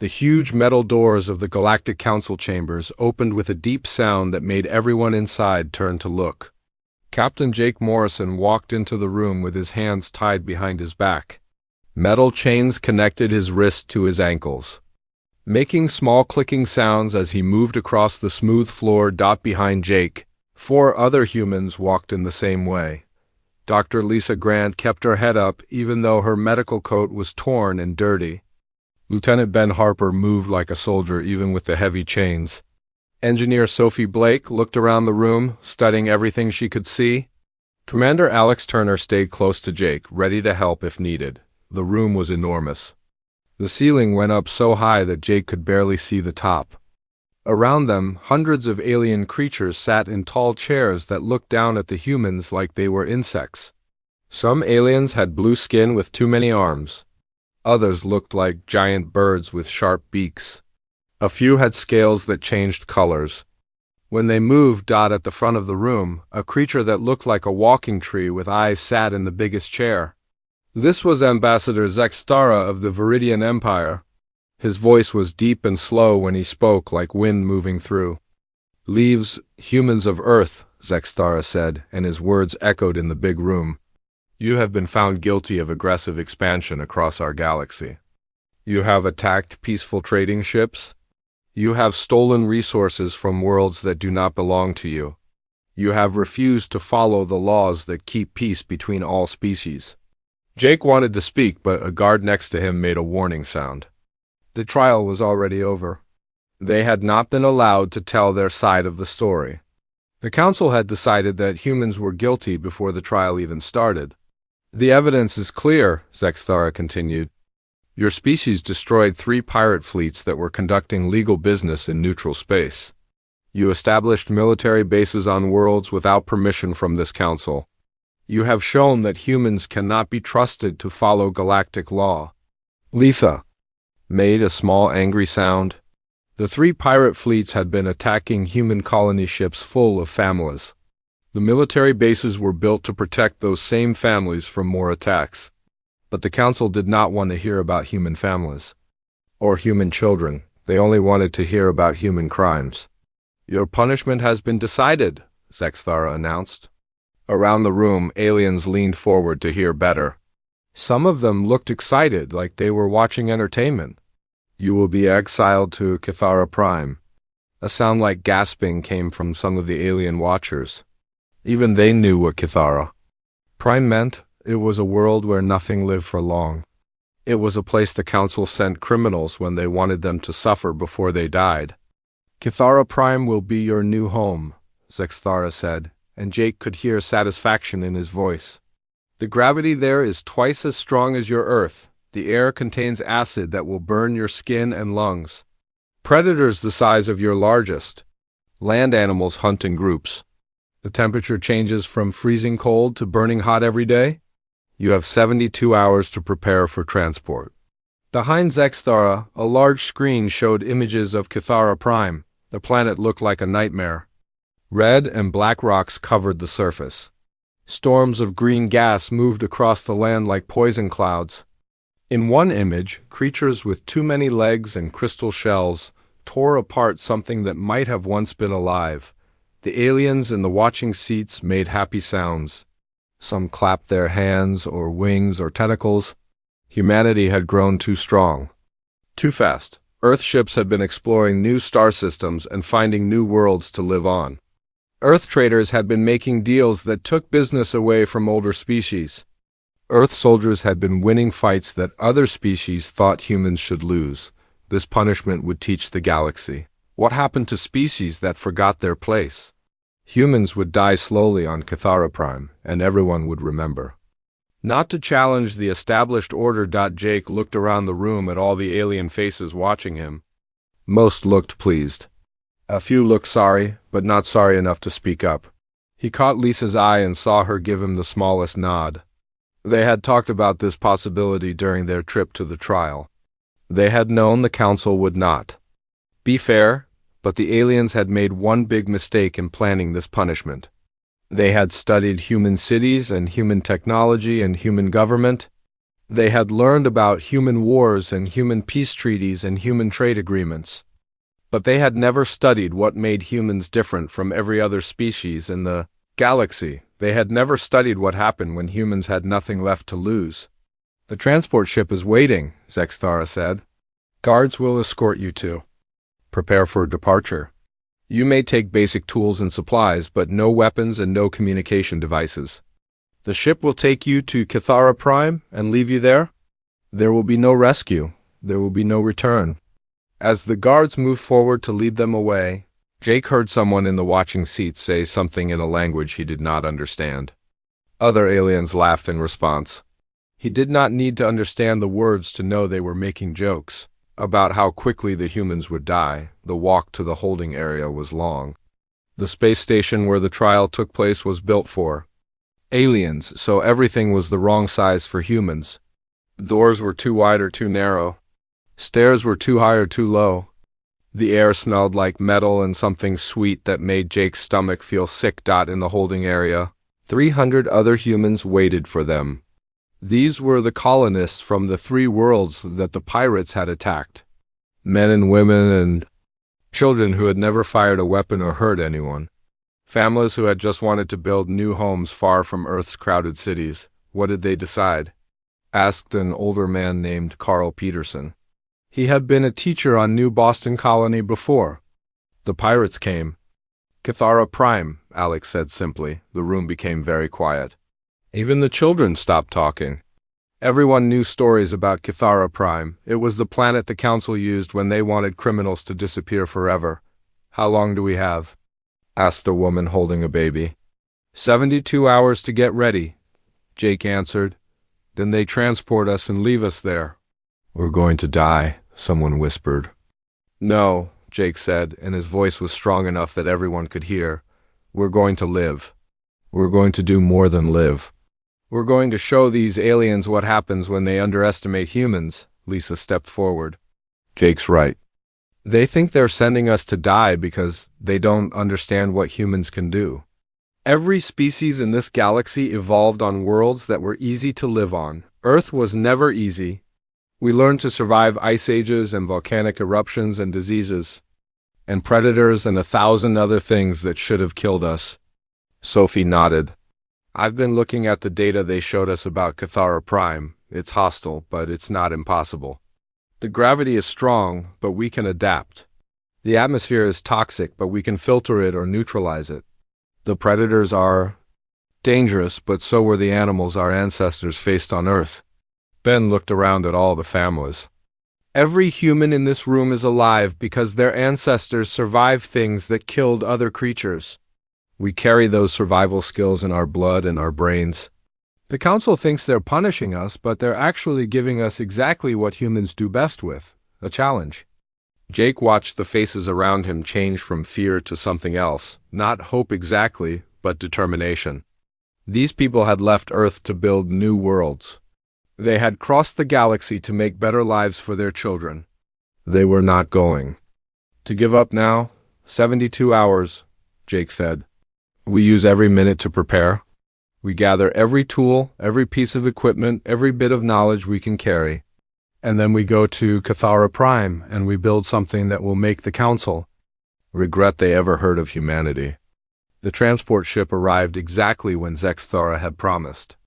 The huge metal doors of the Galactic Council chambers opened with a deep sound that made everyone inside turn to look. Captain Jake Morrison walked into the room with his hands tied behind his back. Metal chains connected his wrists to his ankles, making small clicking sounds as he moved across the smooth floor. Behind Jake, 4 other humans walked in the same way. Dr. Lisa Grant kept her head up even though her medical coat was torn and dirty. Lieutenant Ben Harper moved like a soldier even with the heavy chains. Engineer Sophie Blake looked around the room, studying everything she could see. Commander Alex Turner stayed close to Jake, ready to help if needed. The room was enormous. The ceiling went up so high that Jake could barely see the top. Around them, hundreds of alien creatures sat in tall chairs that looked down at the humans like they were insects. Some aliens had blue skin with too many arms. Others looked like giant birds with sharp beaks. A few had scales that changed colors. When they moved, at the front of the room, a creature that looked like a walking tree with eyes sat in the biggest chair. This was Ambassador Zextara of the Viridian Empire. His voice was deep and slow when he spoke, like wind moving through. "Leaves, humans of Earth," Zextara said, and his words echoed in the big room. "You have been found guilty of aggressive expansion across our galaxy. You have attacked peaceful trading ships. You have stolen resources from worlds that do not belong to you. You have refused to follow the laws that keep peace between all species." Jake wanted to speak, but a guard next to him made a warning sound. The trial was already over. They had not been allowed to tell their side of the story. The council had decided that humans were guilty before the trial even started. "The evidence is clear," Zextara continued. "Your species destroyed 3 pirate fleets that were conducting legal business in neutral space. You established military bases on worlds without permission from this council. You have shown that humans cannot be trusted to follow galactic law." Lisa made a small angry sound. The 3 pirate fleets had been attacking human colony ships full of families. The military bases were built to protect those same families from more attacks. But the council did not want to hear about human families or human children. They only wanted to hear about human crimes. "Your punishment has been decided," Zextara announced. Around the room, aliens leaned forward to hear better. Some of them looked excited, like they were watching entertainment. "You will be exiled to Kithara Prime." A sound like gasping came from some of the alien watchers. Even they knew what Kithara Prime meant. It was a world where nothing lived for long. It was a place the council sent criminals when they wanted them to suffer before they died. "Kithara Prime will be your new home," Zextara said, and Jake could hear satisfaction in his voice. "The gravity there is twice as strong as your Earth. The air contains acid that will burn your skin and lungs. Predators the size of your largest. Land animals hunt in groups. The temperature changes from freezing cold to burning hot every day. You have 72 hours to prepare for transport." Behind Zextara, a large screen showed images of Kithara Prime. The planet looked like a nightmare. Red and black rocks covered the surface. Storms of green gas moved across the land like poison clouds. In one image, creatures with too many legs and crystal shells tore apart something that might have once been alive. The aliens in the watching seats made happy sounds. Some clapped their hands or wings or tentacles. Humanity had grown too strong. Too fast. Earth ships had been exploring new star systems and finding new worlds to live on. Earth traders had been making deals that took business away from older species. Earth soldiers had been winning fights that other species thought humans should lose. This punishment would teach the galaxy. What happened to species that forgot their place? Humans would die slowly on Kithara Prime, and everyone would remember. Not to challenge the established order. Jake looked around the room at all the alien faces watching him. Most looked pleased. A few looked sorry, but not sorry enough to speak up. He caught Lisa's eye and saw her give him the smallest nod. They had talked about this possibility during their trip to the trial. They had known the council would not be fair, but the aliens had made one big mistake in planning this punishment. They had studied human cities and human technology and human government. They had learned about human wars and human peace treaties and human trade agreements. But they had never studied what made humans different from every other species in the galaxy. They had never studied what happened when humans had nothing left to lose. "The transport ship is waiting," Zexthara said. "Guards will escort you to. Prepare for departure. You may take basic tools and supplies, but no weapons and no communication devices. The ship will take you to Cathara Prime and leave you there. There will be no rescue. There will be no return." As the guards moved forward to lead them away, Jake heard someone in the watching seat say something in a language he did not understand. Other aliens laughed in response. He did not need to understand the words to know they were making jokes about how quickly the humans would die. The walk to the holding area was long. The space station where the trial took place was built for aliens, so everything was the wrong size for humans. Doors were too wide or too narrow. Stairs were too high or too low. The air smelled like metal and something sweet that made Jake's stomach feel sick. In the holding area, 300 other humans waited for them. These were the colonists from the 3 worlds that the pirates had attacked. Men and women and children who had never fired a weapon or hurt anyone. Families who had just wanted to build new homes far from Earth's crowded cities. "What did they decide?" asked an older man named Carl Peterson. He had been a teacher on New Boston Colony before. "The pirates came." "Cathara Prime," Alex said simply. The room became very quiet. Even the children stopped talking. Everyone knew stories about Cathara Prime. It was the planet the Council used when they wanted criminals to disappear forever. "How long do we have?" asked a woman holding a baby. 72 hours to get ready," Jake answered. "Then they transport us and leave us there." "We're going to die," someone whispered. "No," Jake said, and his voice was strong enough that everyone could hear. "We're going to live. We're going to do more than live. We're going to show these aliens what happens when they underestimate humans." Lisa stepped forward. "Jake's right. They think they're sending us to die because they don't understand what humans can do. Every species in this galaxy evolved on worlds that were easy to live on. Earth was never easy. We learned to survive ice ages and volcanic eruptions and diseases, and predators and 1,000 other things that should have killed us." Sophie nodded. "I've been looking at the data they showed us about Cathara Prime. It's hostile, but it's not impossible. The gravity is strong, but we can adapt. The atmosphere is toxic, but we can filter it or neutralize it. The predators are dangerous, but so were the animals our ancestors faced on Earth." Ben looked around at all the families. "Every human in this room is alive because their ancestors survived things that killed other creatures. We carry those survival skills in our blood and our brains. The Council thinks they're punishing us, but they're actually giving us exactly what humans do best with, a challenge." Jake watched the faces around him change from fear to something else, not hope exactly, but determination. These people had left Earth to build new worlds. They had crossed the galaxy to make better lives for their children. They were not going to give up now. 72 hours, Jake said. "We use every minute to prepare. We gather every tool, every piece of equipment, every bit of knowledge we can carry. And then we go to Cathara Prime and we build something that will make the Council regret they ever heard of humanity." The transport ship arrived exactly when Zexthara had promised.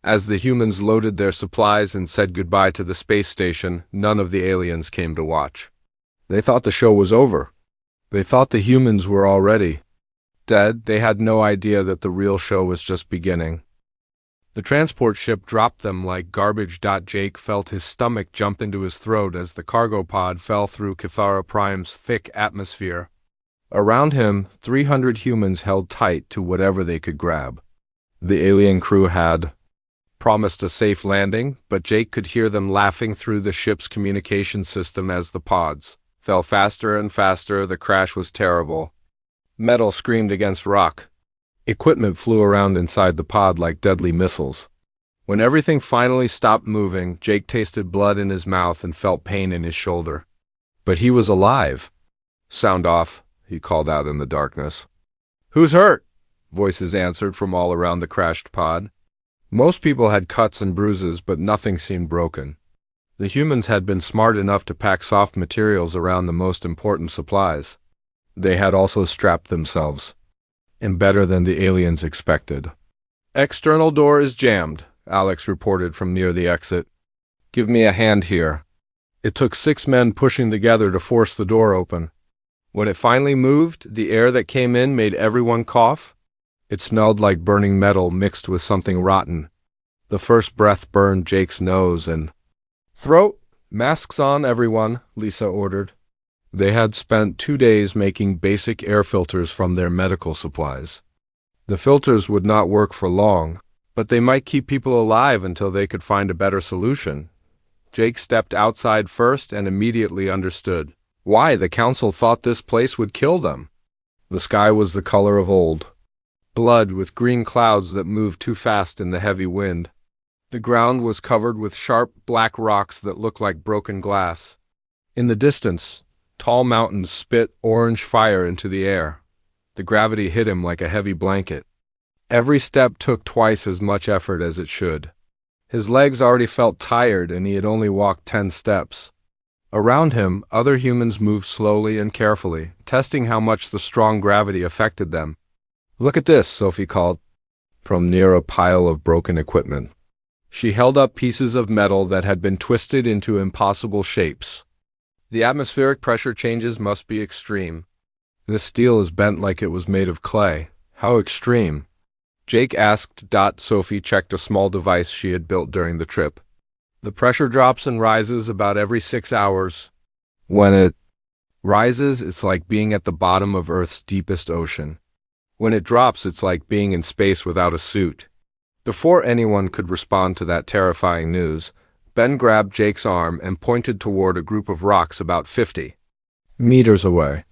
As the humans loaded their supplies and said goodbye to the space station, none of the aliens came to watch. They thought the show was over. They thought the humans were already dead. They had no idea that the real show was just beginning. The transport ship dropped them like garbage. Jake felt his stomach jump into his throat as the cargo pod fell through Cathara Prime's thick atmosphere. Around him, 300 humans held tight to whatever they could grab. The alien crew had promised a safe landing, but Jake could hear them laughing through the ship's communication system as the pods fell faster and faster. The crash was terrible. Metal screamed against rock. Equipment flew around inside the pod like deadly missiles. When everything finally stopped moving, Jake tasted blood in his mouth and felt pain in his shoulder. But he was alive. "Sound off," he called out in the darkness. "Who's hurt?" Voices answered from all around the crashed pod. Most people had cuts and bruises, but nothing seemed broken. The humans had been smart enough to pack soft materials around the most important supplies. They had also strapped themselves, and better than the aliens expected. "External door is jammed," Alex reported from near the exit. "Give me a hand here." It took 6 men pushing together to force the door open. When it finally moved, the air that came in made everyone cough. It smelled like burning metal mixed with something rotten. The first breath burned Jake's nose and throat. "Masks on, everyone," Lisa ordered. They had spent 2 days making basic air filters from their medical supplies. The filters would not work for long, but they might keep people alive until they could find a better solution. Jake stepped outside first and immediately understood why the council thought this place would kill them. The sky was the color of old blood, with green clouds that moved too fast in the heavy wind. The ground was covered with sharp black rocks that looked like broken glass. In the distance, tall mountains spit orange fire into the air. The gravity hit him like a heavy blanket. Every step took twice as much effort as it should. His legs already felt tired, and he had only walked 10 steps. Around him, other humans moved slowly and carefully, testing how much the strong gravity affected them. "Look at this," Sophie called, from near a pile of broken equipment. She held up pieces of metal that had been twisted into impossible shapes. "The atmospheric pressure changes must be extreme. This steel is bent like it was made of clay. How extreme?" Jake asked. Sophie checked a small device she had built during the trip. "The pressure drops and rises about every 6 hours. When it rises, it's like being at the bottom of Earth's deepest ocean. When it drops, it's like being in space without a suit." Before anyone could respond to that terrifying news, Ben grabbed Jake's arm and pointed toward a group of rocks about 50 meters away.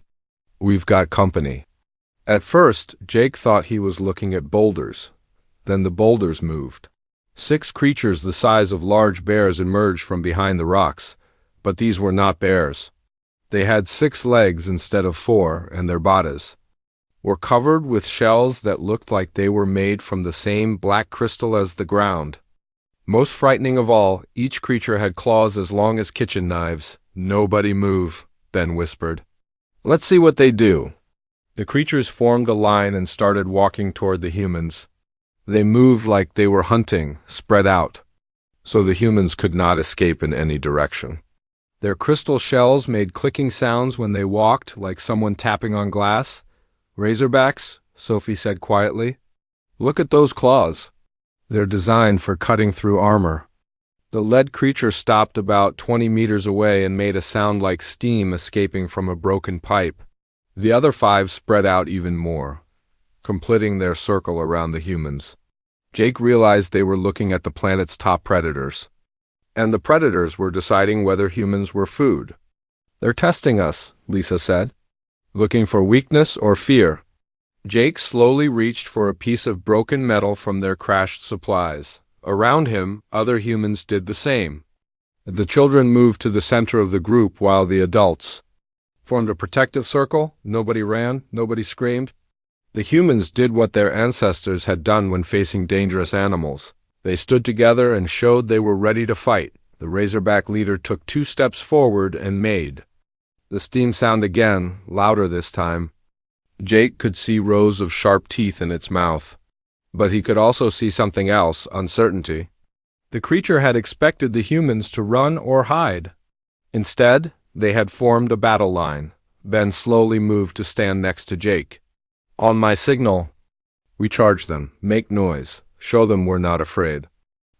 "We've got company." At first, Jake thought he was looking at boulders. Then the boulders moved. 6 creatures the size of large bears emerged from behind the rocks, but these were not bears. They had 6 legs instead of 4, and their bodies were covered with shells that looked like they were made from the same black crystal as the ground. Most frightening of all, each creature had claws as long as kitchen knives. "Nobody move," Ben whispered. "Let's see what they do." The creatures formed a line and started walking toward the humans. They moved like they were hunting, spread out, so the humans could not escape in any direction. Their crystal shells made clicking sounds when they walked, like someone tapping on glass. "Razorbacks," Sophie said quietly. "Look at those claws. They're designed for cutting through armor." The lead creature stopped about 20 meters away and made a sound like steam escaping from a broken pipe. The other 5 spread out even more, completing their circle around the humans. Jake realized they were looking at the planet's top predators. And the predators were deciding whether humans were food. "They're testing us," Lisa said. "Looking for weakness or fear." Jake slowly reached for a piece of broken metal from their crashed supplies. Around him, other humans did the same. The children moved to the center of the group while the adults formed a protective circle. Nobody ran, nobody screamed. The humans did what their ancestors had done when facing dangerous animals. They stood together and showed they were ready to fight. The Razorback leader took 2 steps forward and made the steam sound again, louder this time. Jake could see rows of sharp teeth in its mouth. But he could also see something else, uncertainty. The creature had expected the humans to run or hide. Instead, they had formed a battle line. Ben slowly moved to stand next to Jake. "On my signal, we charge them. Make noise. Show them we're not afraid."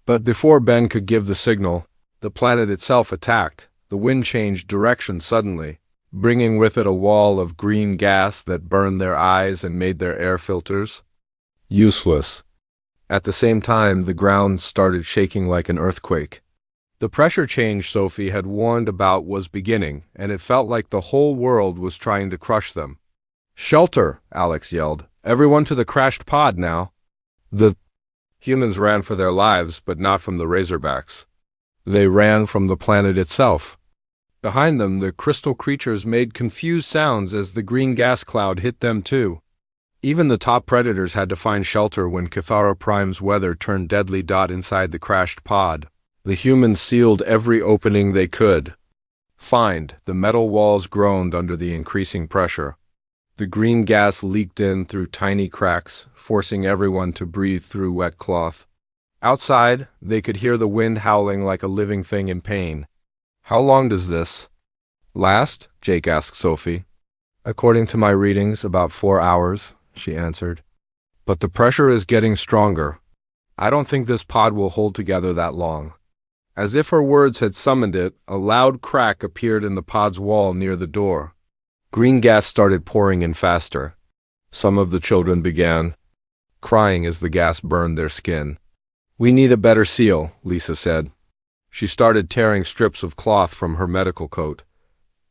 But before Ben could give the signal, the planet itself attacked. The wind changed direction suddenly, bringing with it a wall of green gas that burned their eyes and made their air filters useless. At the same time, the ground started shaking like an earthquake. The pressure change Sophie had warned about was beginning, and it felt like the whole world was trying to crush them. "Shelter!" Alex yelled. "Everyone to the crashed pod now." The humans ran for their lives, but not from the Razorbacks. They ran from the planet itself. Behind them, the crystal creatures made confused sounds as the green gas cloud hit them too. Even the top predators had to find shelter when Cathara Prime's weather turned deadly. Inside the crashed pod, the humans sealed every opening they could find. The metal walls groaned under the increasing pressure. The green gas leaked in through tiny cracks, forcing everyone to breathe through wet cloth. Outside, they could hear the wind howling like a living thing in pain. "How long does this last?" Jake asked Sophie. "According to my readings, about 4 hours," she answered. "But the pressure is getting stronger. I don't think this pod will hold together that long." As if her words had summoned it, a loud crack appeared in the pod's wall near the door. Green gas started pouring in faster. Some of the children began crying as the gas burned their skin. "We need a better seal," Lisa said. She started tearing strips of cloth from her medical coat.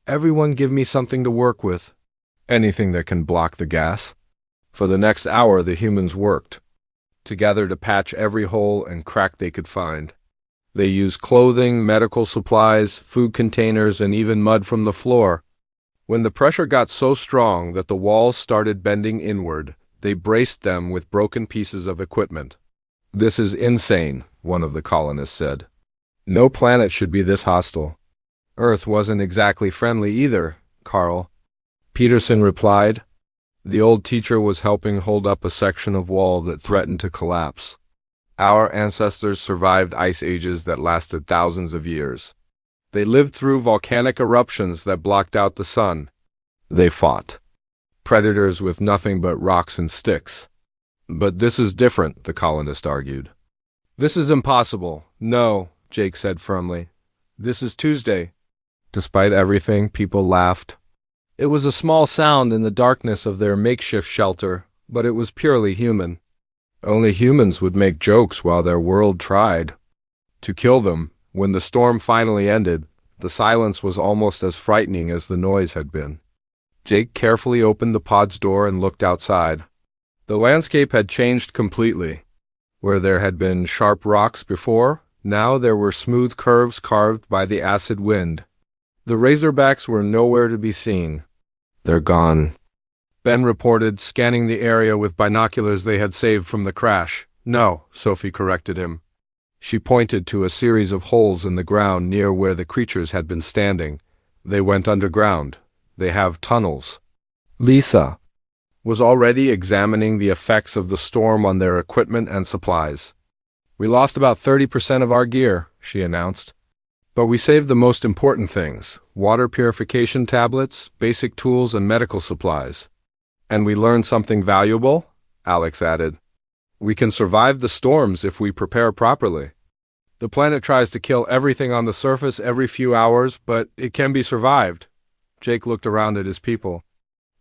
"Everyone give me something to work with. Anything that can block the gas." For the next hour the humans worked together to patch every hole and crack they could find. They used clothing, medical supplies, food containers, and even mud from the floor. When the pressure got so strong that the walls started bending inward, they braced them with broken pieces of equipment. "This is insane," one of the colonists said. "No planet should be this hostile." "Earth wasn't exactly friendly either, Carl," Peterson replied. The old teacher was helping hold up a section of wall that threatened to collapse. "Our ancestors survived ice ages that lasted thousands of years. They lived through volcanic eruptions that blocked out the sun. They fought predators with nothing but rocks and sticks." "But this is different," the colonist argued. "This is impossible." "No," Jake said firmly. "This is Tuesday." Despite everything, people laughed. It was a small sound in the darkness of their makeshift shelter, but it was purely human. Only humans would make jokes while their world tried to kill them. When the storm finally ended, the silence was almost as frightening as the noise had been. Jake carefully opened the pod's door and looked outside. The landscape had changed completely. Where there had been sharp rocks before, now there were smooth curves carved by the acid wind. The Razorbacks were nowhere to be seen. "They're gone," Ben reported, scanning the area with binoculars they had saved from the crash. "No," Sophie corrected him. She pointed to a series of holes in the ground near where the creatures had been standing. "They went underground. They have tunnels." Lisa was already examining the effects of the storm on their equipment and supplies. "We lost about 30% of our gear," she announced. "But we saved the most important things: water purification tablets, basic tools, and medical supplies." "And we learned something valuable," Alex added. "We can survive the storms if we prepare properly. The planet tries to kill everything on the surface every few hours, but it can be survived." Jake looked around at his people.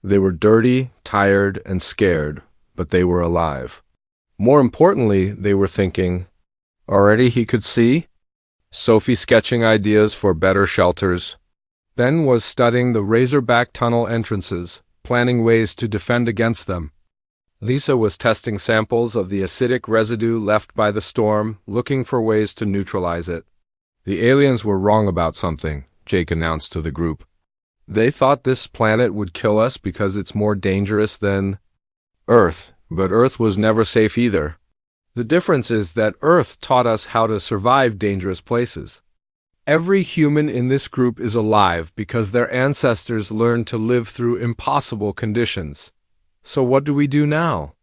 They were dirty, tired, and scared, but they were alive. More importantly, they were thinking. Already he could see Sophie sketching ideas for better shelters. Ben was studying the Razorback tunnel entrances, planning ways to defend against them. Lisa was testing samples of the acidic residue left by the storm, looking for ways to neutralize it. "The aliens were wrong about something," Jake announced to the group. "They thought this planet would kill us because it's more dangerous than Earth, but Earth was never safe either. The difference is that Earth taught us how to survive dangerous places. Every human in this group is alive because their ancestors learned to live through impossible conditions. So what do we do now?"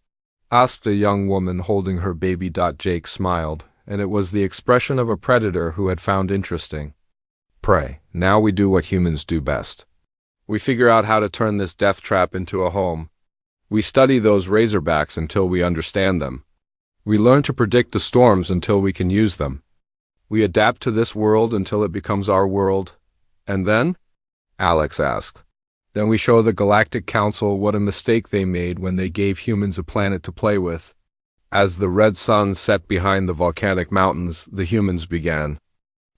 asked a young woman holding her baby. Jake smiled, and it was the expression of a predator who had found interesting. "Pray. Now we do what humans do best. We figure out how to turn this death trap into a home. We study those Razorbacks until we understand them. We learn to predict the storms until we can use them. We adapt to this world until it becomes our world. And then?" Alex asked. "Then we show the Galactic Council what a mistake they made when they gave humans a planet to play with." As the red sun set behind the volcanic mountains, the humans began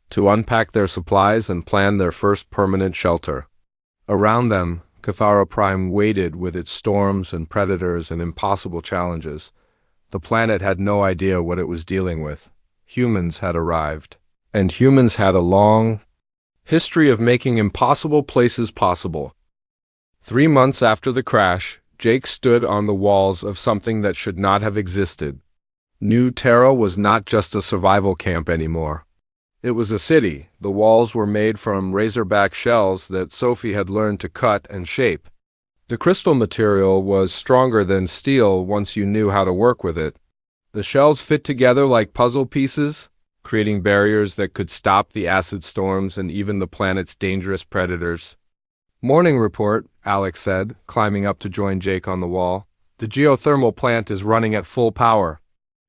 to unpack their supplies and plan their first permanent shelter. Around them, Cathara Prime waited with its storms and predators and impossible challenges. The planet had no idea what it was dealing with. Humans had arrived. And humans had a long history of making impossible places possible. 3 months after the crash, Jake stood on the walls of something that should not have existed. New Terra was not just a survival camp anymore. It was a city. The walls were made from razorback shells that Sophie had learned to cut and shape. The crystal material was stronger than steel once you knew how to work with it. The shells fit together like puzzle pieces, creating barriers that could stop the acid storms and even the planet's dangerous predators. "Morning report," Alex said, climbing up to join Jake on the wall. "The geothermal plant is running at full power.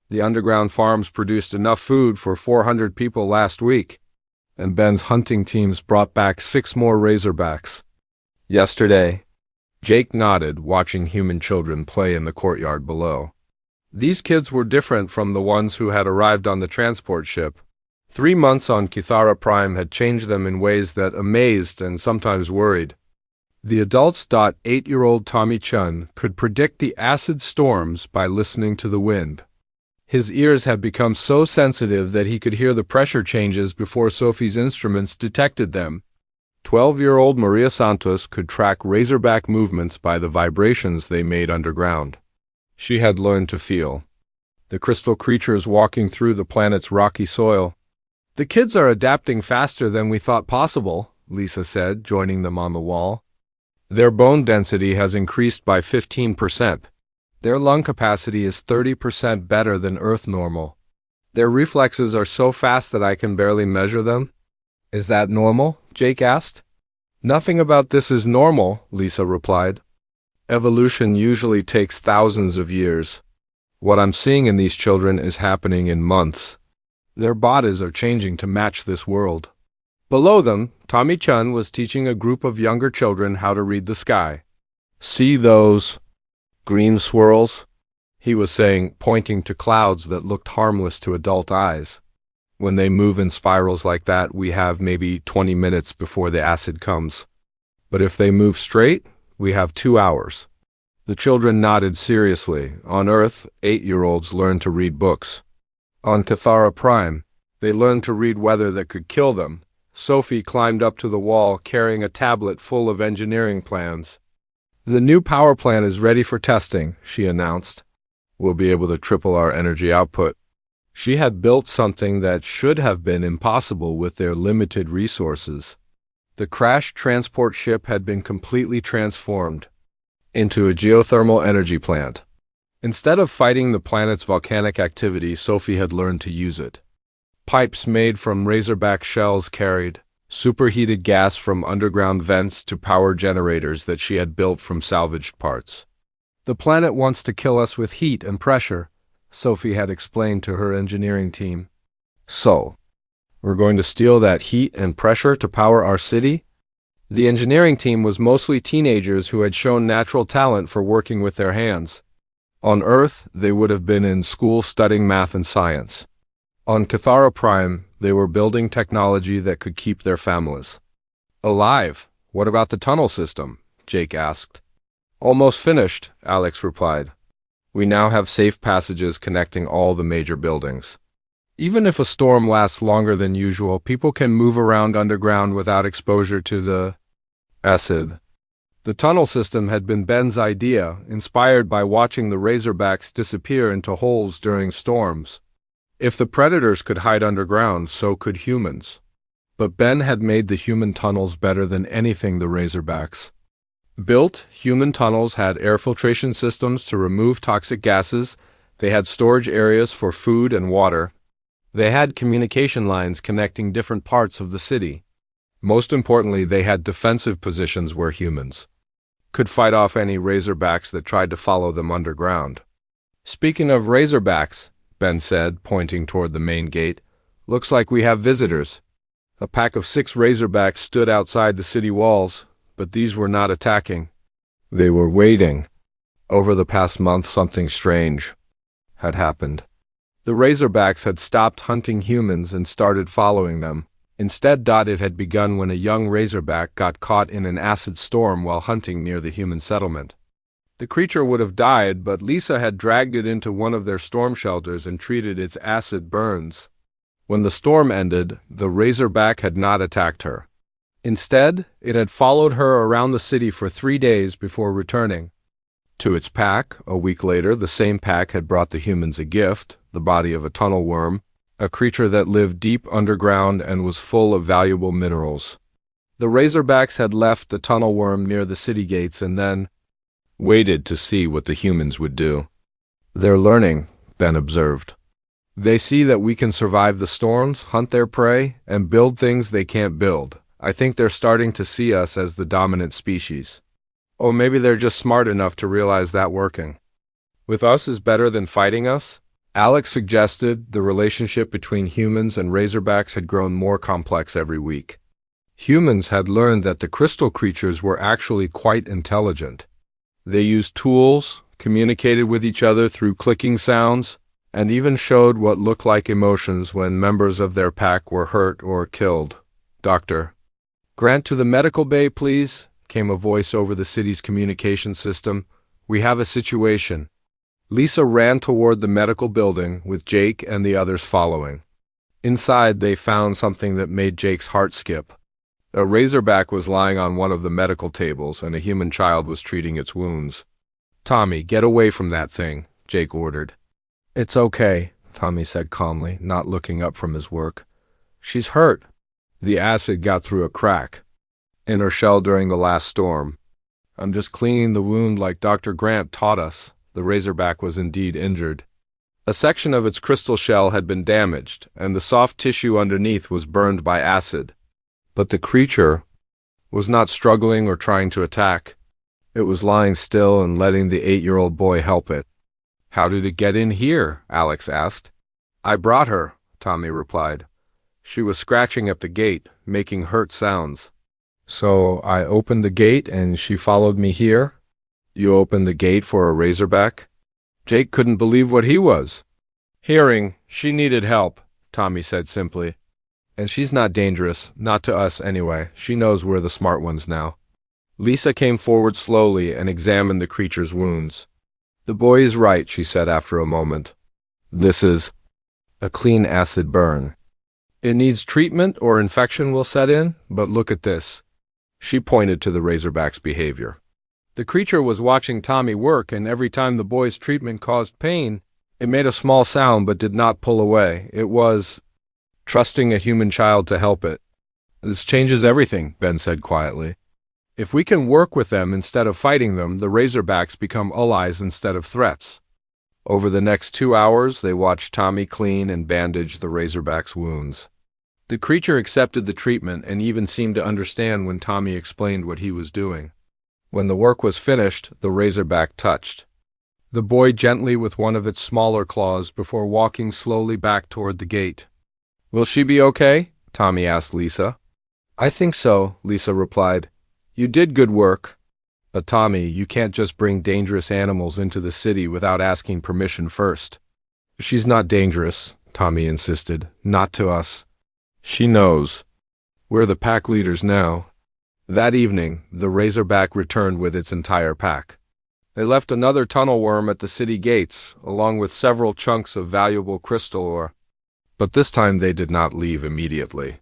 The underground farms produced enough food for 400 people last week, and Ben's hunting teams brought back 6 more razorbacks yesterday." Jake nodded, watching human children play in the courtyard below. These kids were different from the ones who had arrived on the transport ship. 3 months on Kithara Prime had changed them in ways that amazed and sometimes worried. The adults. 8-year-old Tommy Chun could predict the acid storms by listening to the wind. His ears had become so sensitive that he could hear the pressure changes before Sophie's instruments detected them. 12-year-old Maria Santos could track razorback movements by the vibrations they made underground. She had learned to feel the crystal creatures walking through the planet's rocky soil. "The kids are adapting faster than we thought possible," Lisa said, joining them on the wall. "Their bone density has increased by 15%. Their lung capacity is 30% better than Earth normal. Their reflexes are so fast that I can barely measure them." "Is that normal?" Jake asked. "Nothing about this is normal," Lisa replied. "Evolution usually takes thousands of years. What I'm seeing in these children is happening in months. Their bodies are changing to match this world." Below them, Tommy Chun was teaching a group of younger children how to read the sky. "See those green swirls?" he was saying, pointing to clouds that looked harmless to adult eyes. "When they move in spirals like that, we have maybe 20 minutes before the acid comes. But if they move straight, we have 2 hours." The children nodded seriously. On Earth, 8-year-olds learned to read books. On Kithara Prime, they learned to read weather that could kill them. Sophie climbed up to the wall, carrying a tablet full of engineering plans. "The new power plant is ready for testing," she announced. "We'll be able to triple our energy output." She had built something that should have been impossible with their limited resources. The crashed transport ship had been completely transformed into a geothermal energy plant. Instead of fighting the planet's volcanic activity, Sophie had learned to use it. Pipes made from razorback shells carried superheated gas from underground vents to power generators that she had built from salvaged parts. "The planet wants to kill us with heat and pressure," Sophie had explained to her engineering team. "So, we're going to steal that heat and pressure to power our city?" The engineering team was mostly teenagers who had shown natural talent for working with their hands. On Earth, they would have been in school studying math and science. On Kithara Prime, they were building technology that could keep their families alive. "What about the tunnel system?" Jake asked. "Almost finished," Alex replied. "We now have safe passages connecting all the major buildings. Even if a storm lasts longer than usual, people can move around underground without exposure to the acid." The tunnel system had been Ben's idea, inspired by watching the razorbacks disappear into holes during storms. If the predators could hide underground, so could humans. But Ben had made the human tunnels better than anything the razorbacks built. Human tunnels had air filtration systems to remove toxic gases. They had storage areas for food and water. They had communication lines connecting different parts of the city. Most importantly, they had defensive positions where humans could fight off any razorbacks that tried to follow them underground. "Speaking of razorbacks," Ben said, pointing toward the main gate, "looks like we have visitors." A pack of 6 razorbacks stood outside the city walls, but these were not attacking. They were waiting. Over the past month, something strange had happened. The razorbacks had stopped hunting humans and started following them. Instead, it had begun when a young razorback got caught in an acid storm while hunting near the human settlement. The creature would have died, but Lisa had dragged it into one of their storm shelters and treated its acid burns. When the storm ended, the razorback had not attacked her. Instead, it had followed her around the city for 3 days before returning. To its pack, a week later, the same pack had brought the humans a gift, the body of a tunnel worm, a creature that lived deep underground and was full of valuable minerals. The Razorbacks had left the tunnel worm near the city gates and then waited to see what the humans would do. "They're learning," Ben observed. "They see that we can survive the storms, hunt their prey, and build things they can't build. I think they're starting to see us as the dominant species. Or maybe they're just smart enough to realize that working with us is better than fighting us." Alex suggested. The relationship between humans and Razorbacks had grown more complex every week. Humans had learned that the crystal creatures were actually quite intelligent. They used tools, communicated with each other through clicking sounds, and even showed what looked like emotions when members of their pack were hurt or killed. "Dr. Grant, to the medical bay, please," came a voice over the city's communication system. "We have a situation." Lisa ran toward the medical building, with Jake and the others following. Inside, they found something that made Jake's heart skip. A Razorback was lying on one of the medical tables, and a human child was treating its wounds. "Tommy, get away from that thing," Jake ordered. "It's okay," Tommy said calmly, not looking up from his work. "She's hurt. The acid got through a crack in her shell during the last storm. I'm just cleaning the wound like Dr. Grant taught us." The Razorback was indeed injured. A section of its crystal shell had been damaged, and the soft tissue underneath was burned by acid. But the creature was not struggling or trying to attack. It was lying still and letting the 8-year-old boy help it. "How did it get in here?" Alex asked. "I brought her," Tommy replied. "She was scratching at the gate, making hurt sounds. So I opened the gate and she followed me here." "You opened the gate for a Razorback?" Jake couldn't believe what he was hearing. "She needed help," Tommy said simply. "And she's not dangerous, not to us anyway. She knows we're the smart ones now." Lisa came forward slowly and examined the creature's wounds. "The boy is right," she said after a moment. "This is a clean acid burn. It needs treatment or infection will set in, but look at this." She pointed to the Razorback's behavior. The creature was watching Tommy work, and every time the boy's treatment caused pain, it made a small sound but did not pull away. It was trusting a human child to help it. "This changes everything," Ben said quietly. "If we can work with them instead of fighting them, the Razorbacks become allies instead of threats." Over the next 2 hours, they watched Tommy clean and bandage the Razorback's wounds. The creature accepted the treatment and even seemed to understand when Tommy explained what he was doing. When the work was finished, the Razorback touched the boy gently with one of its smaller claws before walking slowly back toward the gate. "Will she be okay?" Tommy asked Lisa. "I think so," Lisa replied. "You did good work." "Tommy, you can't just bring dangerous animals into the city without asking permission first." "She's not dangerous," Tommy insisted. "Not to us. She knows. We're the pack leaders now." That evening, the Razorback returned with its entire pack. They left another tunnel worm at the city gates, along with several chunks of valuable crystal ore. But this time they did not leave immediately.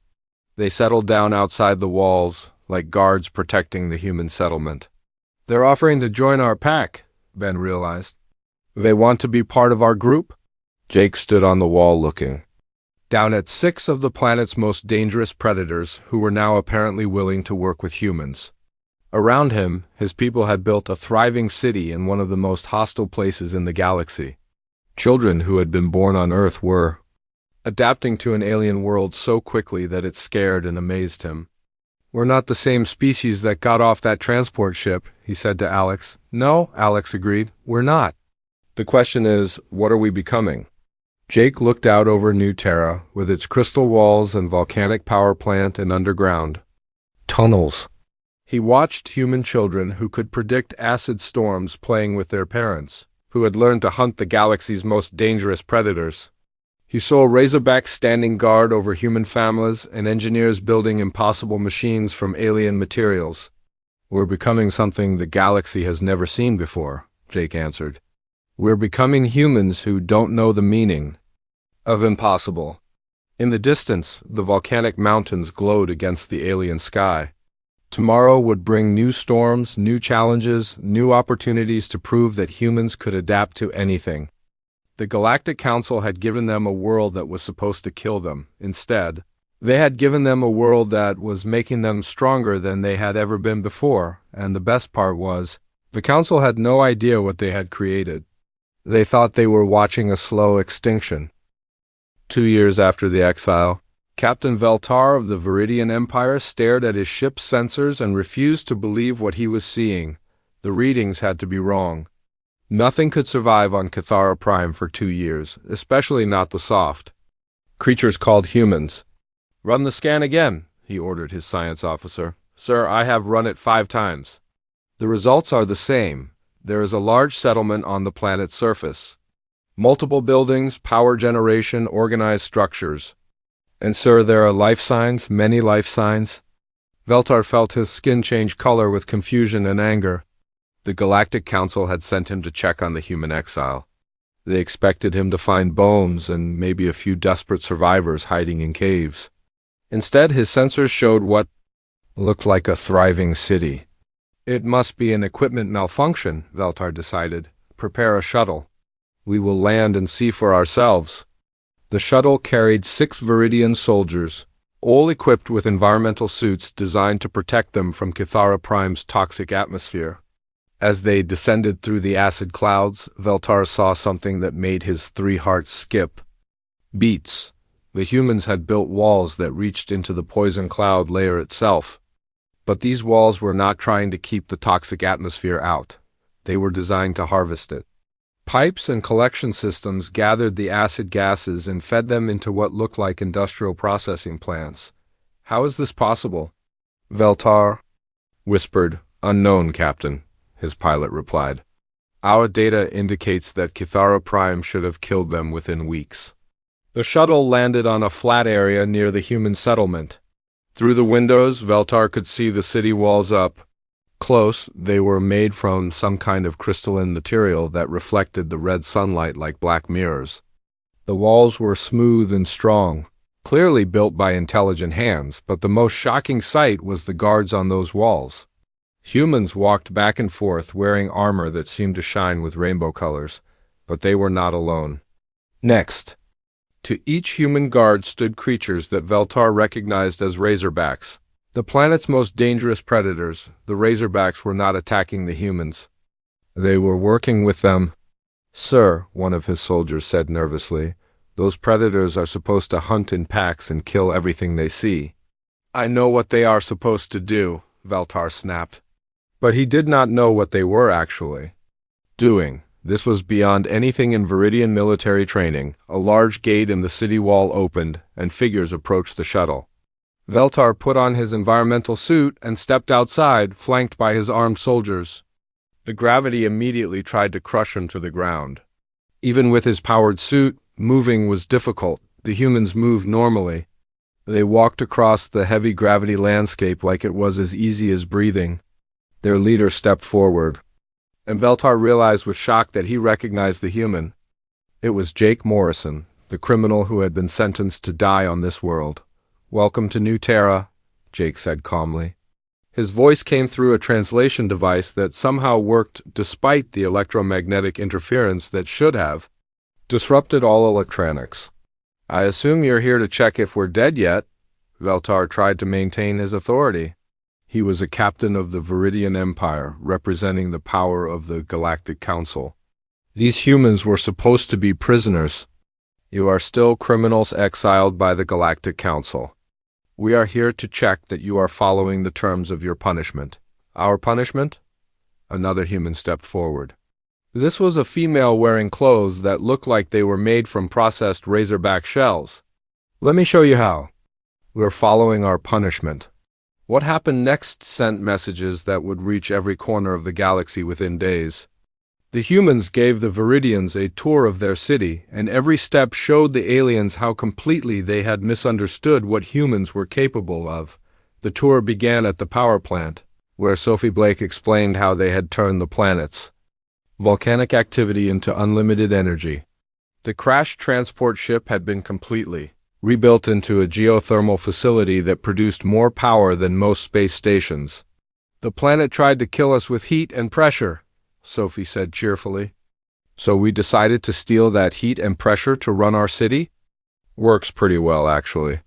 They settled down outside the walls, like guards protecting the human settlement. "They're offering to join our pack," Ben realized. "They want to be part of our group?" Jake stood on the wall looking down at 6 of the planet's most dangerous predators who were now apparently willing to work with humans. Around him, his people had built a thriving city in one of the most hostile places in the galaxy. Children who had been born on Earth were adapting to an alien world so quickly that it scared and amazed him. "We're not the same species that got off that transport ship," he said to Alex. "No," Alex agreed, "we're not. The question is, what are we becoming?" Jake looked out over New Terra, with its crystal walls and volcanic power plant and underground tunnels. He watched human children who could predict acid storms playing with their parents, who had learned to hunt the galaxy's most dangerous predators. He saw Razorbacks standing guard over human families and engineers building impossible machines from alien materials. "We're becoming something the galaxy has never seen before," Jake answered. "We're becoming humans who don't know the meaning of impossible." In the distance, the volcanic mountains glowed against the alien sky. Tomorrow would bring new storms, new challenges, new opportunities to prove that humans could adapt to anything. The Galactic Council had given them a world that was supposed to kill them. Instead, they had given them a world that was making them stronger than they had ever been before, and the best part was, the Council had no idea what they had created. They thought they were watching a slow extinction. 2 years after the exile, Captain Veltar of the Viridian Empire stared at his ship's sensors and refused to believe what he was seeing. The readings had to be wrong. Nothing could survive on Cathara Prime for 2 years, especially not the soft creatures called humans. "Run the scan again," he ordered his science officer. "Sir, I have run it 5 times. The results are the same. There is a large settlement on the planet's surface. Multiple buildings, power generation, organized structures. And sir, there are life signs, many life signs." Veltar felt his skin change color with confusion and anger. The Galactic Council had sent him to check on the human exile. They expected him to find bones and maybe a few desperate survivors hiding in caves. Instead, his sensors showed what looked like a thriving city. It must be an equipment malfunction, Veltar decided. Prepare a shuttle. We will land and see for ourselves. The shuttle carried 6 Viridian soldiers, all equipped with environmental suits designed to protect them from Cathara Prime's toxic atmosphere. As they descended through the acid clouds, Veltar saw something that made his 3 hearts skip. Beats. The humans had built walls that reached into the poison cloud layer itself. But these walls were not trying to keep the toxic atmosphere out. They were designed to harvest it. Pipes and collection systems gathered the acid gases and fed them into what looked like industrial processing plants. "How is this possible?" Veltar whispered. "Unknown, Captain," his pilot replied. "Our data indicates that Cathara Prime should have killed them within weeks." The shuttle landed on a flat area near the human settlement. Through the windows, Veltar could see the city walls up. Close, they were made from some kind of crystalline material that reflected the red sunlight like black mirrors. The walls were smooth and strong, clearly built by intelligent hands, but the most shocking sight was the guards on those walls. Humans walked back and forth wearing armor that seemed to shine with rainbow colors, but they were not alone. Next, to each human guard stood creatures that Veltar recognized as Razorbacks. The planet's most dangerous predators, the Razorbacks were not attacking the humans. They were working with them. "Sir," one of his soldiers said nervously, "those predators are supposed to hunt in packs and kill everything they see." "I know what they are supposed to do," Veltar snapped. But he did not know what they were actually doing. This was beyond anything in Viridian military training. A large gate in the city wall opened, and figures approached the shuttle. Veltar put on his environmental suit and stepped outside, flanked by his armed soldiers. The gravity immediately tried to crush him to the ground. Even with his powered suit, moving was difficult. The humans moved normally. They walked across the heavy gravity landscape like it was as easy as breathing. Their leader stepped forward, and Veltar realized with shock that he recognized the human. It was Jake Morrison, the criminal who had been sentenced to die on this world. "Welcome to New Terra," Jake said calmly. His voice came through a translation device that somehow worked despite the electromagnetic interference that should have disrupted all electronics. "I assume you're here to check if we're dead yet." Veltar tried to maintain his authority. He was a captain of the Viridian Empire, representing the power of the Galactic Council. These humans were supposed to be prisoners. "You are still criminals exiled by the Galactic Council. We are here to check that you are following the terms of your punishment." "Our punishment?" Another human stepped forward. This was a female wearing clothes that looked like they were made from processed razorback shells. "Let me show you how. We're following our punishment." What happened next sent messages that would reach every corner of the galaxy within days. The humans gave the Viridians a tour of their city, and every step showed the aliens how completely they had misunderstood what humans were capable of. The tour began at the power plant, where Sophie Blake explained how they had turned the planet's volcanic activity into unlimited energy. The crashed transport ship had been completely rebuilt into a geothermal facility that produced more power than most space stations. "The planet tried to kill us with heat and pressure," Sophie said cheerfully. "So we decided to steal that heat and pressure to run our city?" "Works pretty well, actually."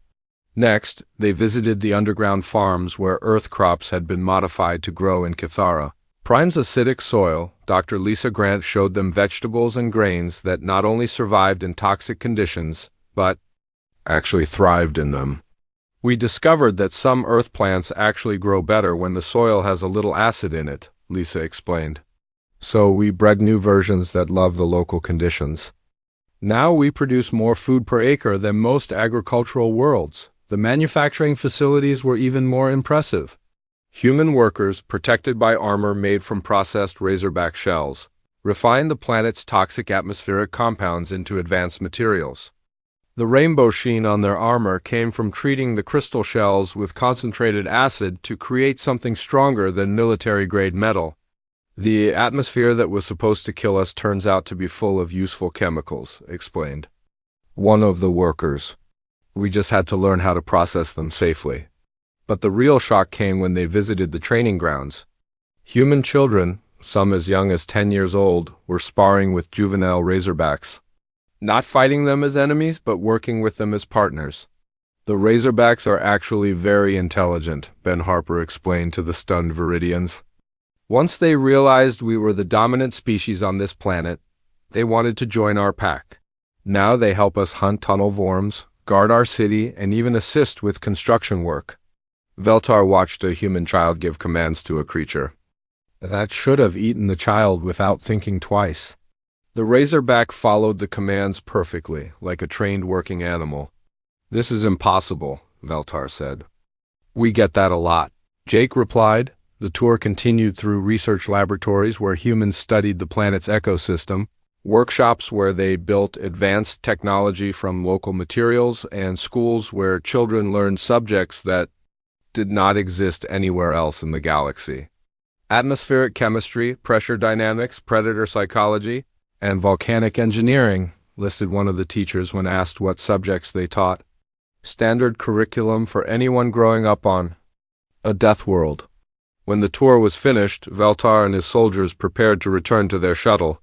Next, they visited the underground farms where Earth crops had been modified to grow in Cathara. Prime's acidic soil, Dr. Lisa Grant showed them vegetables and grains that not only survived in toxic conditions, but actually thrived in them. "We discovered that some Earth plants actually grow better when the soil has a little acid in it," Lisa explained. "So we bred new versions that love the local conditions. Now we produce more food per acre than most agricultural worlds. The manufacturing facilities were even more impressive. Human workers, protected by armor made from processed razorback shells, refined the planet's toxic atmospheric compounds into advanced materials. The rainbow sheen on their armor came from treating the crystal shells with concentrated acid to create something stronger than military-grade metal. The atmosphere that was supposed to kill us turns out to be full of useful chemicals," explained one of the workers. "We just had to learn how to process them safely." But the real shock came when they visited the training grounds. Human children, some as young as 10 years old, were sparring with juvenile razorbacks. Not fighting them as enemies, but working with them as partners. "The razorbacks are actually very intelligent," Ben Harper explained to the stunned Viridians. "Once they realized we were the dominant species on this planet, they wanted to join our pack. Now they help us hunt tunnel worms, guard our city, and even assist with construction work." Veltar watched a human child give commands to a creature that should have eaten the child without thinking twice. The razorback followed the commands perfectly, like a trained working animal. "This is impossible," Veltar said. "We get that a lot," Jake replied. The tour continued through research laboratories where humans studied the planet's ecosystem, workshops where they built advanced technology from local materials, and schools where children learned subjects that did not exist anywhere else in the galaxy. Atmospheric chemistry, pressure dynamics, predator psychology, and volcanic engineering, listed one of the teachers when asked what subjects they taught. Standard curriculum for anyone growing up on a Deathworld. When the tour was finished, Veltar and his soldiers prepared to return to their shuttle.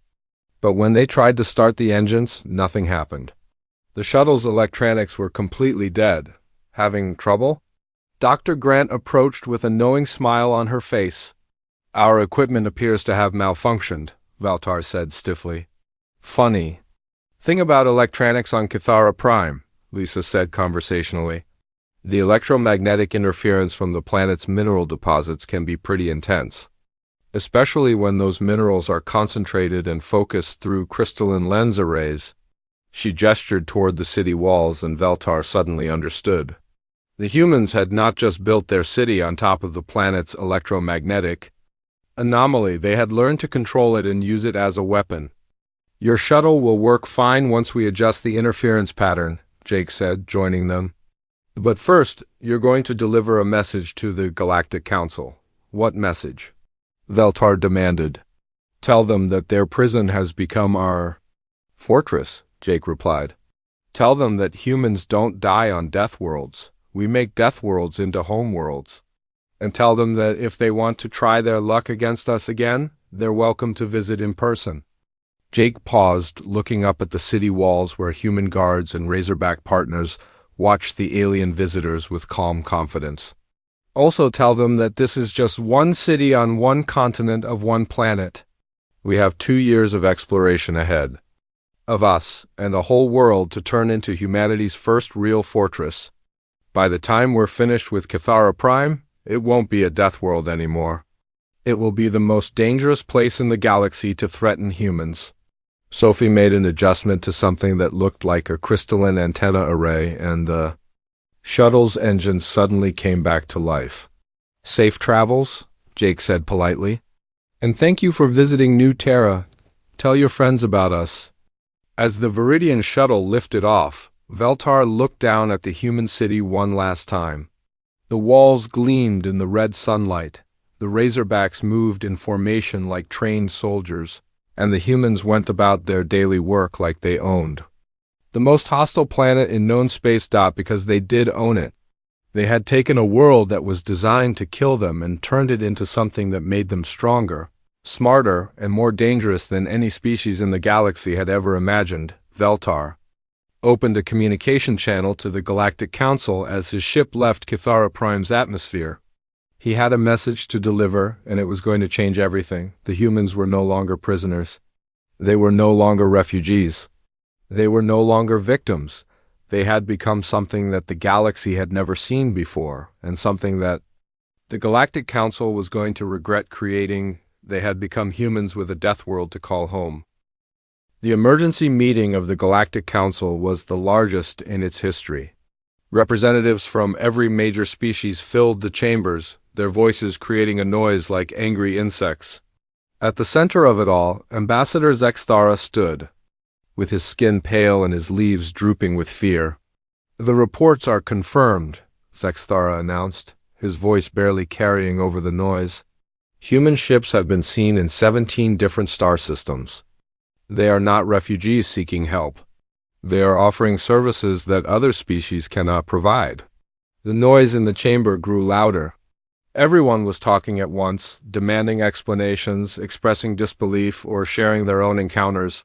But when they tried to start the engines, nothing happened. The shuttle's electronics were completely dead. "Having trouble?" Dr. Grant approached with a knowing smile on her face. "Our equipment appears to have malfunctioned," Veltar said stiffly. "Funny thing about electronics on Cathara Prime," Lisa said conversationally. "The electromagnetic interference from the planet's mineral deposits can be pretty intense, especially when those minerals are concentrated and focused through crystalline lens arrays." She gestured toward the city walls, and Veltar suddenly understood. The humans had not just built their city on top of the planet's electromagnetic anomaly, they had learned to control it and use it as a weapon. "Your shuttle will work fine once we adjust the interference pattern," Jake said, joining them. "But first, you're going to deliver a message to the Galactic Council." "What message?" Veltar demanded. "Tell them that their prison has become our fortress," Jake replied. "Tell them that humans don't die on Deathworlds. We make Deathworlds into homeworlds. And tell them that if they want to try their luck against us again, they're welcome to visit in person." Jake paused, looking up at the city walls where human guards and razorback partners watched the alien visitors with calm confidence. "Also tell them that this is just one city on one continent of one planet. We have 2 years of exploration ahead of us and a whole world to turn into humanity's first real fortress. By the time we're finished with Cathara Prime, it won't be a Deathworld anymore. It will be the most dangerous place in the galaxy to threaten humans." Sophie made an adjustment to something that looked like a crystalline antenna array, and the shuttle's engines suddenly came back to life. "Safe travels," Jake said politely. "And thank you for visiting New Terra. Tell your friends about us." As the Viridian shuttle lifted off, Veltar looked down at the human city one last time. The walls gleamed in the red sunlight, the razorbacks moved in formation like trained soldiers, and the humans went about their daily work like they owned The most hostile planet in known space. Because they did own it. They had taken a world that was designed to kill them and turned it into something that made them stronger, smarter, and more dangerous than any species in the galaxy had ever imagined. Veltar opened a communication channel to the Galactic Council as his ship left Kithara Prime's atmosphere. He had a message to deliver, and it was going to change everything. The humans were no longer prisoners. They were no longer refugees. They were no longer victims. They had become something that the galaxy had never seen before, and something that the Galactic Council was going to regret creating. They had become humans with a Deathworld to call home. The emergency meeting of the Galactic Council was the largest in its history. Representatives from every major species filled the chambers, their voices creating a noise like angry insects. At the center of it all, Ambassador Zexthara stood, with his skin pale and his leaves drooping with fear. "The reports are confirmed," Zexthara announced, his voice barely carrying over the noise. "Human ships have been seen in 17 different star systems. They are not refugees seeking help. They are offering services that other species cannot provide." The noise in the chamber grew louder. Everyone was talking at once, demanding explanations, expressing disbelief, or sharing their own encounters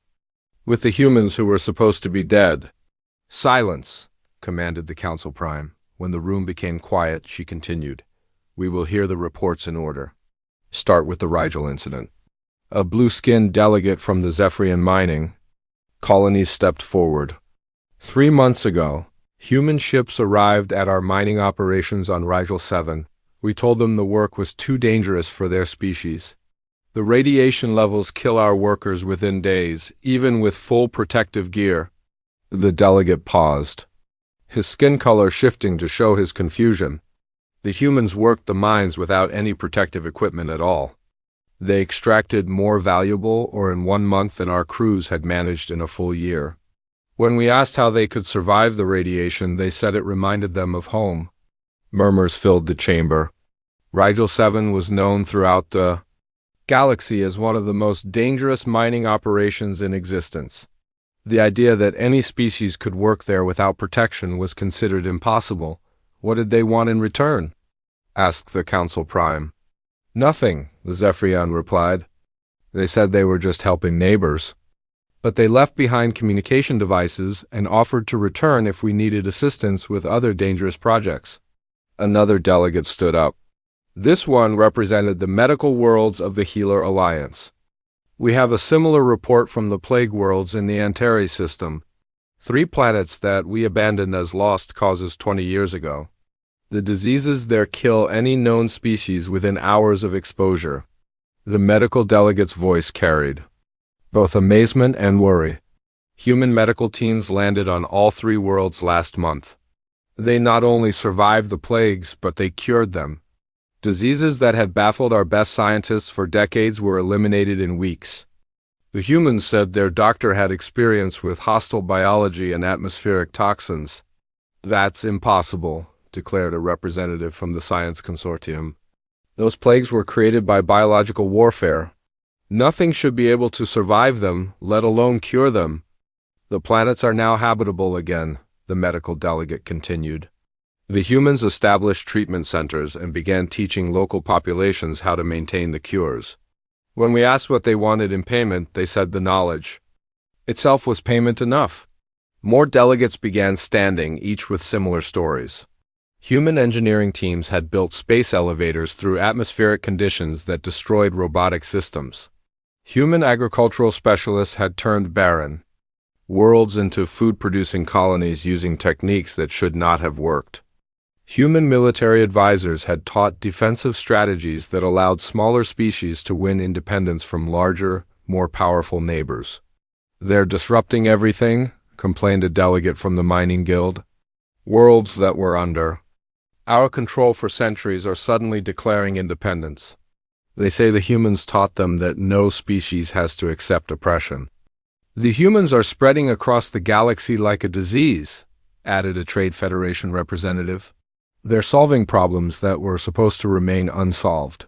with the humans who were supposed to be dead. "Silence," commanded the Council Prime. When the room became quiet, she continued, "We will hear the reports in order. Start with the Rigel incident." A blue-skinned delegate from the Zephyrian mining colonies stepped forward. 3 months ago, human ships arrived at our mining operations on Rigel 7. We told them the work was too dangerous for their species. The radiation levels kill our workers within days, even with full protective gear. The delegate paused, his skin color shifting to show his confusion. The humans worked the mines without any protective equipment at all. They extracted more valuable ore in 1 month than our crews had managed in a full year. When we asked how they could survive the radiation, they said it reminded them of home. Murmurs filled the chamber. Rigel 7 was known throughout the galaxy as one of the most dangerous mining operations in existence. The idea that any species could work there without protection was considered impossible. "What did they want in return?" asked the Council Prime. "Nothing," the Zephyrian replied. "They said they were just helping neighbors. But they left behind communication devices and offered to return if we needed assistance with other dangerous projects." Another delegate stood up. This one represented the medical worlds of the Healer Alliance. "We have a similar report from the plague worlds in the Antares system, 3 planets that we abandoned as lost causes 20 years ago. The diseases there kill any known species within hours of exposure." The medical delegate's voice carried both amazement and worry. Human medical teams landed on all 3 worlds last month. They not only survived the plagues, but they cured them. Diseases that had baffled our best scientists for decades were eliminated in weeks. The humans said their doctor had experience with hostile biology and atmospheric toxins. "That's impossible," declared a representative from the Science Consortium. "Those plagues were created by biological warfare. Nothing should be able to survive them, let alone cure them." "The planets are now habitable again," the medical delegate continued. "The humans established treatment centers and began teaching local populations how to maintain the cures. When we asked what they wanted in payment, they said the knowledge itself was payment enough." More delegates began standing, each with similar stories. Human engineering teams had built space elevators through atmospheric conditions that destroyed robotic systems. Human agricultural specialists had turned barren worlds into food-producing colonies using techniques that should not have worked. Human military advisors had taught defensive strategies that allowed smaller species to win independence from larger, more powerful neighbors. "They're disrupting everything," complained a delegate from the mining guild. "Worlds that were under our control for centuries are suddenly declaring independence. They say the humans taught them that no species has to accept oppression." "The humans are spreading across the galaxy like a disease," added a Trade Federation representative. "They're solving problems that were supposed to remain unsolved.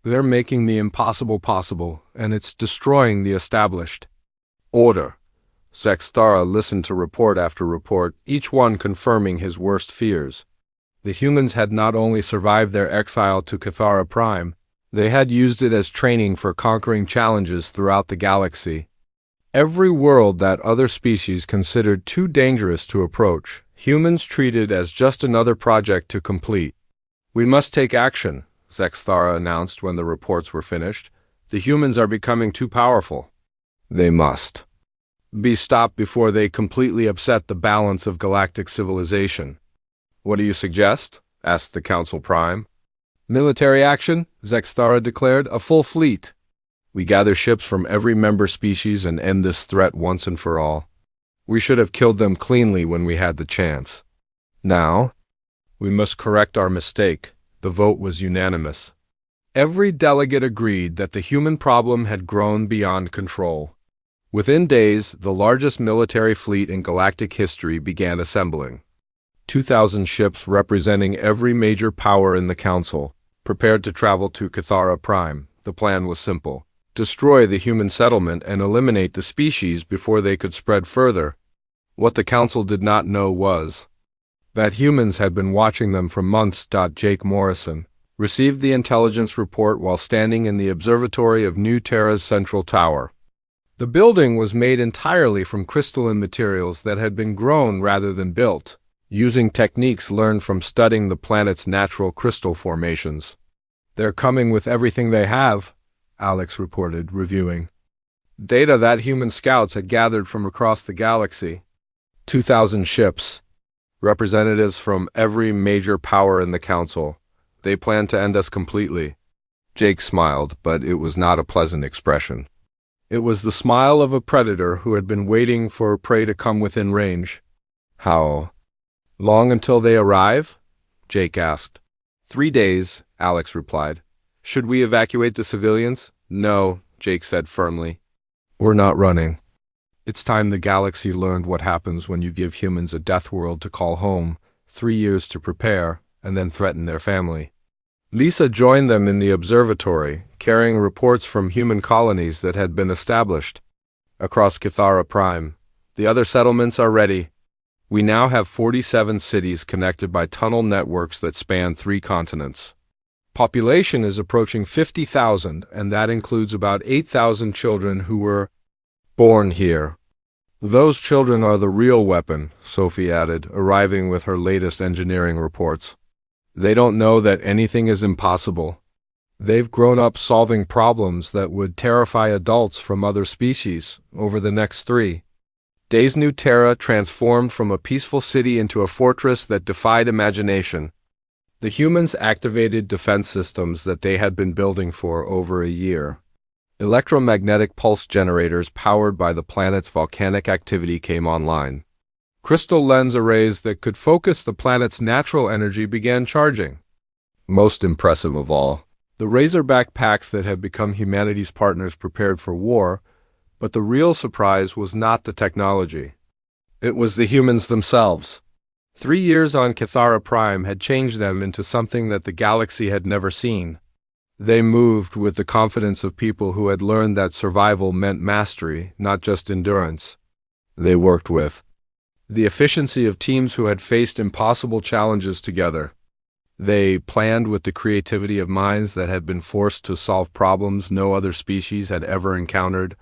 They're making the impossible possible, and it's destroying the established order." Zexthara listened to report after report, each one confirming his worst fears. The humans had not only survived their exile to Cathara Prime, they had used it as training for conquering challenges throughout the galaxy. Every world that other species considered too dangerous to approach, humans treated as just another project to complete. "We must take action," Zexthara announced when the reports were finished. "The humans are becoming too powerful. They must be stopped before they completely upset the balance of galactic civilization." "What do you suggest?" asked the Council Prime. "Military action," Zexthara declared. "A full fleet. We gather ships from every member species and end this threat once and for all. We should have killed them cleanly when we had the chance. Now, we must correct our mistake." The vote was unanimous. Every delegate agreed that the human problem had grown beyond control. Within days, the largest military fleet in galactic history began assembling. 2,000 ships representing every major power in the Council prepared to travel to Cathara Prime. The plan was simple: destroy the human settlement and eliminate the species before they could spread further. What the Council did not know was that humans had been watching them for months. Jake Morrison received the intelligence report while standing in the observatory of New Terra's central tower. The building was made entirely from crystalline materials that had been grown rather than built, using techniques learned from studying the planet's natural crystal formations. "They're coming with everything they have," Alex reported, reviewing data that human scouts had gathered from across the galaxy. 2,000 ships, representatives from every major power in the Council. They plan to end us completely. Jake smiled, but it was not a pleasant expression. It was the smile of a predator who had been waiting for prey to come within range. "How long until they arrive?" Jake asked. 3 days, Alex replied. "Should we evacuate the civilians?" "No," Jake said firmly. "We're not running. It's time the galaxy learned what happens when you give humans a Deathworld to call home, 3 years to prepare, and then threaten their family." Lisa joined them in the observatory, carrying reports from human colonies that had been established across Cathara Prime. "The other settlements are ready. We now have 47 cities connected by tunnel networks that span 3 continents. Population is approaching 50,000, and that includes about 8,000 children who were born here. Those children are the real weapon," Sophie added, arriving with her latest engineering reports. "They don't know that anything is impossible. They've grown up solving problems that would terrify adults from other species over the next 3 days. New Terra transformed from a peaceful city into a fortress that defied imagination. The humans activated defense systems that they had been building for over a year. Electromagnetic pulse generators powered by the planet's volcanic activity came online. Crystal lens arrays that could focus the planet's natural energy began charging. Most impressive of all, the Razorback packs that had become humanity's partners prepared for war, but the real surprise was not the technology. It was the humans themselves. 3 years on Cathara Prime had changed them into something that the galaxy had never seen. They moved with the confidence of people who had learned that survival meant mastery, not just endurance. They worked with the efficiency of teams who had faced impossible challenges together. They planned with the creativity of minds that had been forced to solve problems no other species had ever encountered.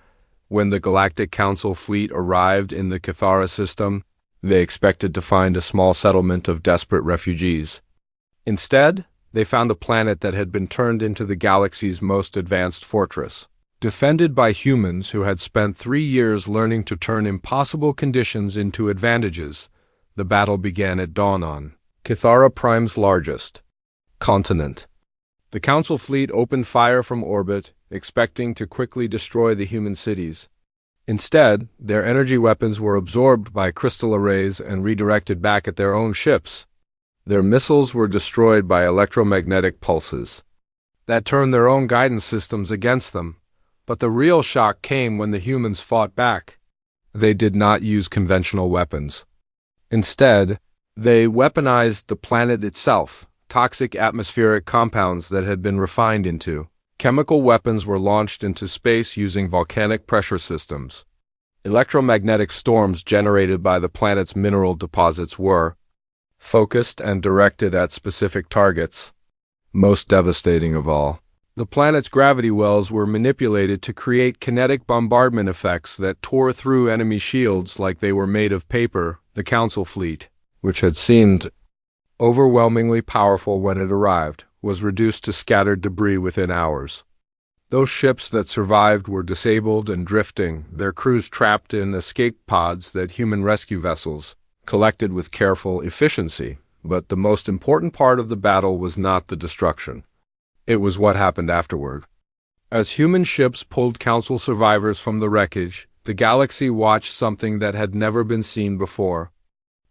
When the Galactic Council fleet arrived in the Cathara system, they expected to find a small settlement of desperate refugees. Instead, they found a planet that had been turned into the galaxy's most advanced fortress. Defended by humans who had spent 3 years learning to turn impossible conditions into advantages, the battle began at dawn on Cathara Prime's largest continent. The Council fleet opened fire from orbit, expecting to quickly destroy the human cities. Instead, their energy weapons were absorbed by crystal arrays and redirected back at their own ships. Their missiles were destroyed by electromagnetic pulses that turned their own guidance systems against them. But the real shock came when the humans fought back. They did not use conventional weapons. Instead, they weaponized the planet itself. Toxic atmospheric compounds that had been refined into chemical weapons were launched into space using volcanic pressure systems. Electromagnetic storms generated by the planet's mineral deposits were focused and directed at specific targets. Most devastating of all, the planet's gravity wells were manipulated to create kinetic bombardment effects that tore through enemy shields like they were made of paper. The Council fleet, which had seemed overwhelmingly powerful when it arrived, was reduced to scattered debris within hours. Those ships that survived were disabled and drifting, their crews trapped in escape pods that human rescue vessels collected with careful efficiency. But the most important part of the battle was not the destruction. It was what happened afterward. As human ships pulled Council survivors from the wreckage, the galaxy watched something that had never been seen before.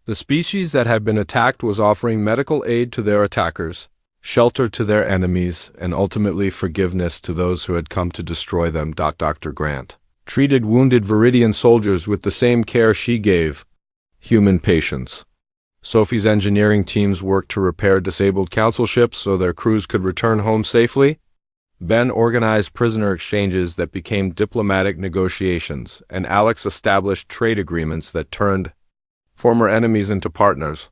The species that had been attacked was offering medical aid to their attackers, shelter to their enemies, and ultimately forgiveness to those who had come to destroy them. Dr. Grant treated wounded Viridian soldiers with the same care she gave human patients. Sophie's engineering teams worked to repair disabled Council ships so their crews could return home safely. Ben organized prisoner exchanges that became diplomatic negotiations, and Alex established trade agreements that turned former enemies into partners.